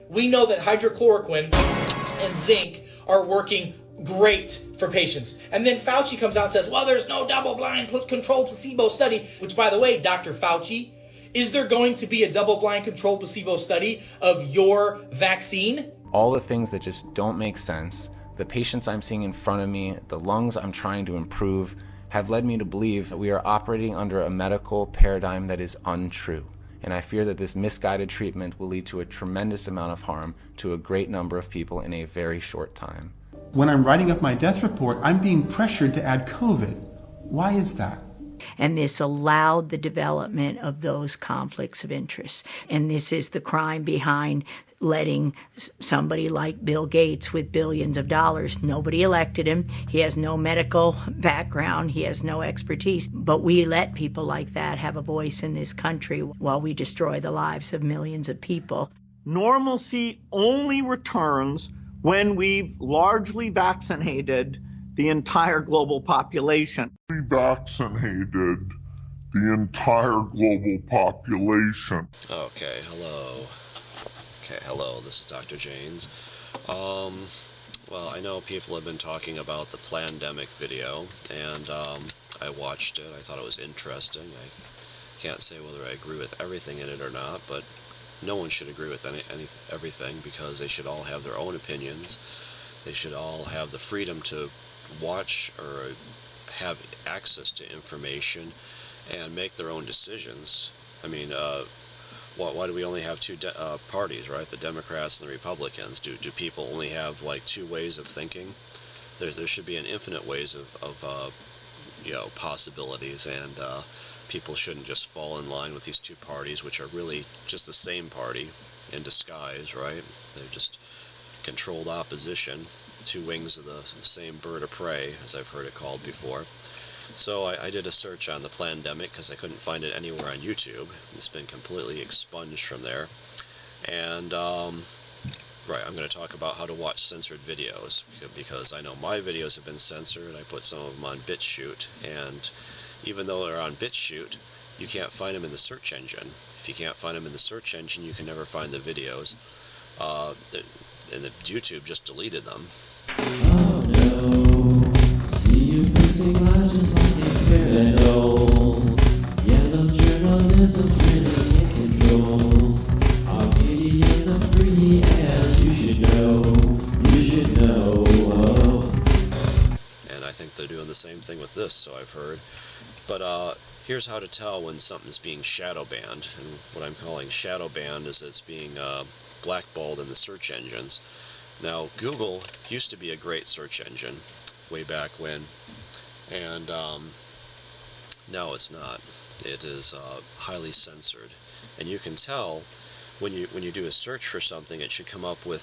We know that hydrochloroquine and zinc are working great for patients. And then Fauci comes out and says, well, there's no double-blind controlled placebo study, which, by the way, Dr. Fauci, is there going to be a double-blind controlled placebo study of your vaccine? All the things that just don't make sense, the patients I'm seeing in front of me, the lungs I'm trying to improve, have led me to believe that we are operating under a medical paradigm that is untrue. And I fear that this misguided treatment will lead to a tremendous amount of harm to a great number of people in a very short time. When I'm writing up my death report, I'm being pressured to add COVID. Why is that? And this allowed the development of those conflicts of interest. And this is the crime behind letting somebody like Bill Gates with billions of dollars, nobody elected him, he has no medical background, he has no expertise, but we let people like that have a voice in this country while we destroy the lives of millions of people. Normalcy only returns when we've largely vaccinated the entire global population. Vaccinated the entire global population. Okay, hello. This is Dr. Janes. Well, I know people have been talking about the Plandemic video, and I watched it. I thought it was interesting. I can't say whether I agree with everything in it or not, but no one should agree with everything, because they should all have their own opinions. They should all have the freedom to watch or have access to information and make their own decisions. I mean, why do we only have two parties, right? The Democrats and the Republicans. Do people only have like two ways of thinking? There should be an infinite ways of possibilities, and people shouldn't just fall in line with these two parties, which are really just the same party in disguise, right? They're just controlled opposition, two wings of the same bird of prey, as I've heard it called before. So I did a search on the Plandemic because I couldn't find it anywhere on YouTube. It's been completely expunged from there. And, right, I'm going to talk about how to watch censored videos, because I know my videos have been censored. I put some of them on BitChute, and even though they're on BitChute, you can't find them in the search engine. If you can't find them in the search engine, you can never find the videos. And the YouTube just deleted them. Oh no, see you putting lies just like a criminal. Yellow journalism really in control. Our media are free and you should know. And I think they're doing the same thing with this, so I've heard. But here's how to tell when something's being shadow banned. And what I'm calling shadow banned is it's being blackballed in the search engines. Now, Google used to be a great search engine way back when, and now it's not. It is highly censored, and you can tell when you do a search for something, it should come up with,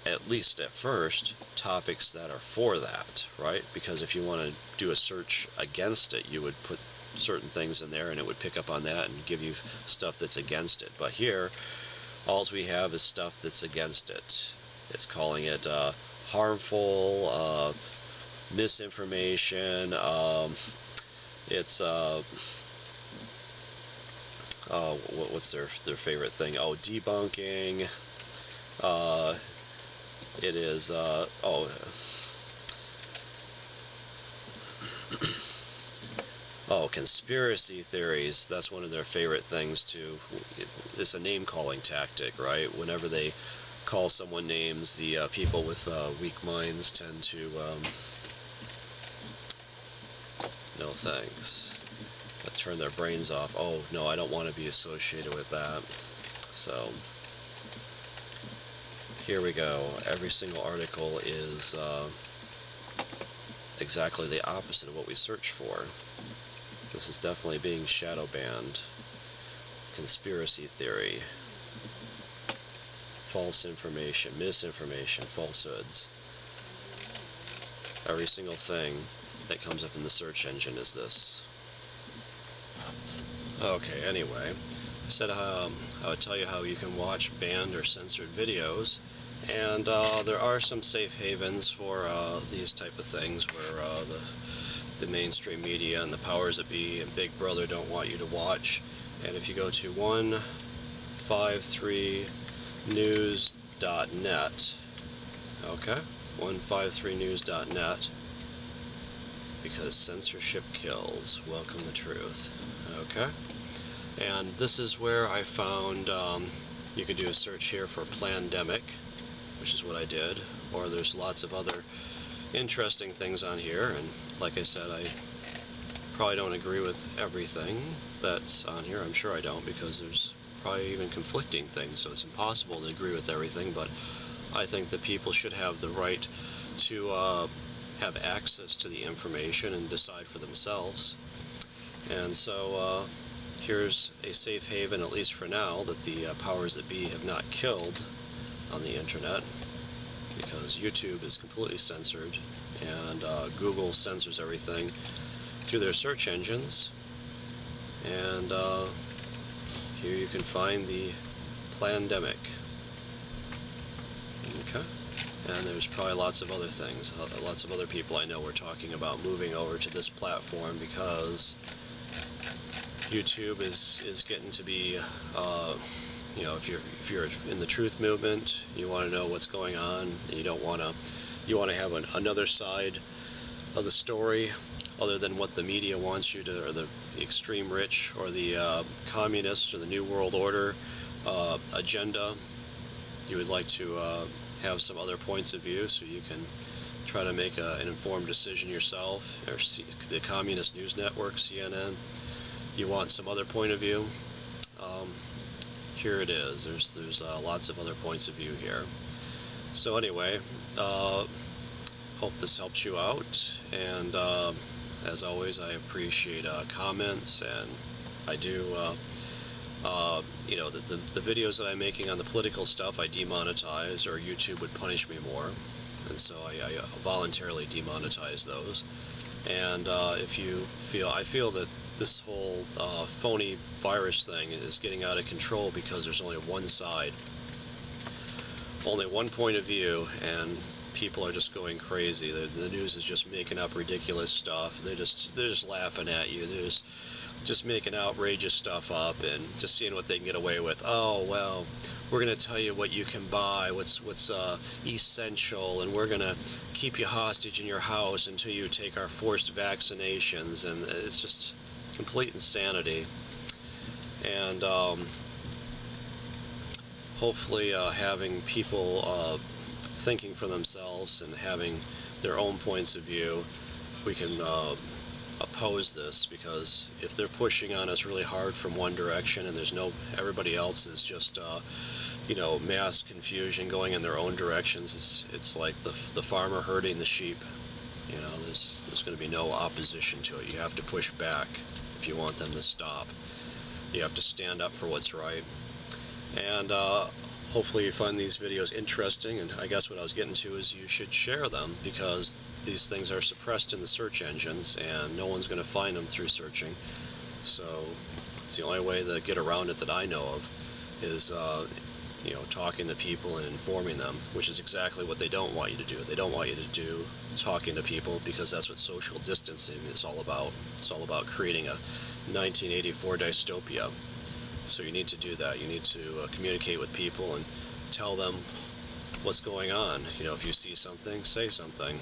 at least at first, topics that are for that, right? Because if you want to do a search against it, you would put certain things in there, and it would pick up on that and give you stuff that's against it. But here, all we have is stuff that's against it. It's calling it harmful, misinformation. It's what's their favorite thing? Oh, debunking. It is conspiracy theories. That's one of their favorite things too. It's a name-calling tactic, right? Whenever they call someone names, the people with weak minds tend to no thanks. Turn their brains off. Oh no, I don't want to be associated with that. So here we go. Every single article is exactly the opposite of what we search for. This is definitely being shadow banned. Conspiracy theory. False information, misinformation, falsehoods. Every single thing that comes up in the search engine is this. Okay, anyway, I said I would tell you how you can watch banned or censored videos, and there are some safe havens for these type of things where the mainstream media and the powers that be and Big Brother don't want you to watch. And if you go to 153 153news.net. Okay, 153news.net. Because censorship kills. Welcome the truth. Okay. And this is where I found, you could do a search here for plandemic, which is what I did, or there's lots of other interesting things on here, and like I said, I probably don't agree with everything that's on here. I'm sure I don't, because there's probably even conflicting things, so it's impossible to agree with everything, but I think that people should have the right to have access to the information and decide for themselves. And so here's a safe haven, at least for now, that the powers that be have not killed on the internet, because YouTube is completely censored, and Google censors everything through their search engines. And here you can find the plandemic. Okay. And there's probably lots of other things. Lots of other people I know were talking about moving over to this platform because YouTube is getting to be, you know, if you're in the truth movement, you want to know what's going on, and you want to have another side of the story other than what the media wants you to, or the extreme rich, or the communists, or the New World Order agenda. You would like to have some other points of view, so you can try to make an informed decision yourself, or the Communist News Network, CNN. You want some other point of view. Here it is. There's lots of other points of view here. So anyway, hope this helps you out, and as always, I appreciate comments, and I do you know, the videos that I'm making on the political stuff I demonetize, or YouTube would punish me more, and so I voluntarily demonetize those. And if you feel, I feel that this whole phony virus thing is getting out of control because there's only one side, only one point of view, and people are just going crazy. The news is just making up ridiculous stuff. They're just laughing at you. They're just making outrageous stuff up and just seeing what they can get away with. Oh, well, we're going to tell you what you can buy, what's essential, and we're going to keep you hostage in your house until you take our forced vaccinations, and it's just complete insanity. And hopefully having people thinking for themselves and having their own points of view, we can oppose this, because if they're pushing on us really hard from one direction and there's everybody else is just you know, mass confusion going in their own directions, it's like the farmer herding the sheep. You know, there's going to be no opposition to it. You have to push back if you want them to stop. You have to stand up for what's right. And hopefully you find these videos interesting, and I guess what I was getting to is you should share them, because these things are suppressed in the search engines and no one's going to find them through searching. So it's the only way to get around it that I know of is you know, talking to people and informing them, which is exactly what they don't want you to do. They don't want you to do talking to people, because that's what social distancing is all about. It's all about creating a 1984 dystopia. So you need to do that. You need to communicate with people and tell them what's going on. You know, if you see something, say something.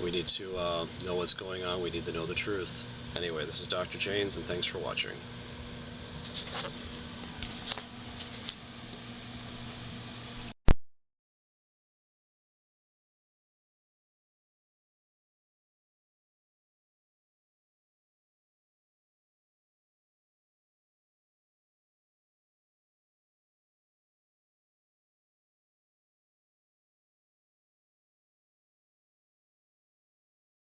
We need to know what's going on. We need to know the truth. Anyway, this is Dr. Janes, and thanks for watching.